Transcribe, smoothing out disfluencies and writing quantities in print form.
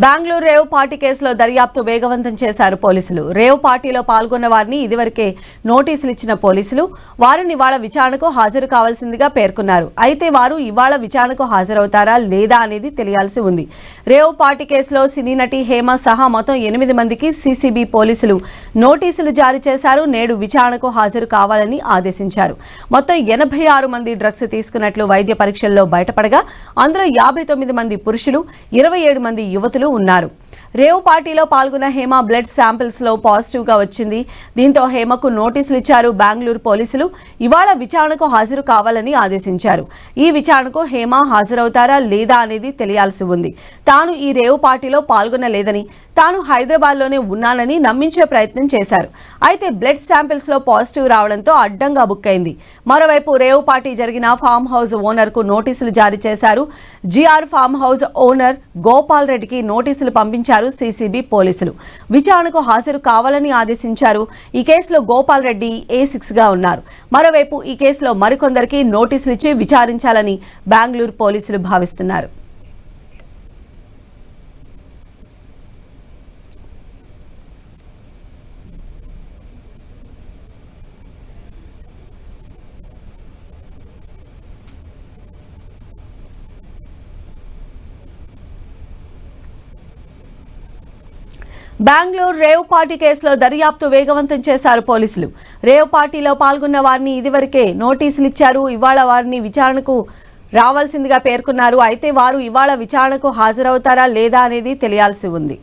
Bengaluru rave party కేసులో దర్యాప్తు వేగవంతం చేశారు పోలీసులు. రేవ్ పార్టీలో పాల్గొన్న వారిని ఇదివరకే నోటీసులు ఇచ్చిన పోలీసులు వారిని ఇవాళ విచారణకు హాజరు కావాల్సిందిగా పేర్కొన్నారు. అయితే వారు ఇవాళ విచారణకు హాజరవుతారా లేదా అనేది తెలియాల్సి ఉంది. రేవ్ పార్టీ కేసులో సినీ నటి హేమ సహా మొత్తం 8 మందికి సీసీబీ పోలీసులు నోటీసులు జారీ చేశారు. నేడు విచారణకు హాజరు కావాలని ఆదేశించారు. మొత్తం 86 మంది డ్రగ్స్ తీసుకున్నట్లు వైద్య పరీక్షల్లో బయటపడగా అందులో 59 మంది పురుషులు, 27 మంది యువతులు ఉన్నారు. రేవ్ పార్టీలో పాల్గొన్న హేమ బ్లడ్ శాంపిల్స్ లో పాజిటివ్ గా వచ్చింది. దీంతో హేమకు నోటీసులు ఇచ్చారు బెంగళూరు పోలీసులు. ఇవాళ విచారణకు హాజరు కావాలని ఆదేశించారు. ఈ విచారణకు హేమ హాజరవుతారా లేదా అనేది తెలియాల్సి ఉంది. తాను ఈ రేవ్ పార్టీలో పాల్గొనలేదని, తాను హైదరాబాద్ లోనే ఉన్నానని నమ్మించే ప్రయత్నం చేశారు. అయితే బ్లడ్ శాంపిల్స్ లో పాజిటివ్ రావడంతో అడ్డంగా బుక్ అయింది. మరోవైపు రేవ్ పార్టీ జరిగిన ఫామ్ హౌస్ ఓనర్ కు నోటీసులు జారీ చేశారు. GR farm house owner Gopal రెడ్డికి నోటీసులు పంపించారు సీసీబీ పోలీసులు. విచారణకు హాజరు కావాలని ఆదేశించారు. ఈ కేసులో గోపాల్ రెడ్డి A6 గా ఉన్నారు. మరోవైపు ఈ కేసులో మరికొందరికి నోటీసులు ఇచ్చి విచారించాలని బెంగళూరు పోలీసులు భావిస్తున్నారు. బెంగళూరు రేవ్ పార్టీ కేసులో దర్యాప్తు వేగవంతం చేశారు పోలీసులు. రేవ్ పార్టీలో పాల్గొన్న వారిని ఇదివరకే నోటీసులు ఇచ్చారు. ఇవాళ వారిని విచారణకు రావాల్సిందిగా పేర్కొన్నారు. అయితే వారు ఇవాళ విచారణకు హాజరవుతారా లేదా అనేది తెలియాల్సి ఉంది.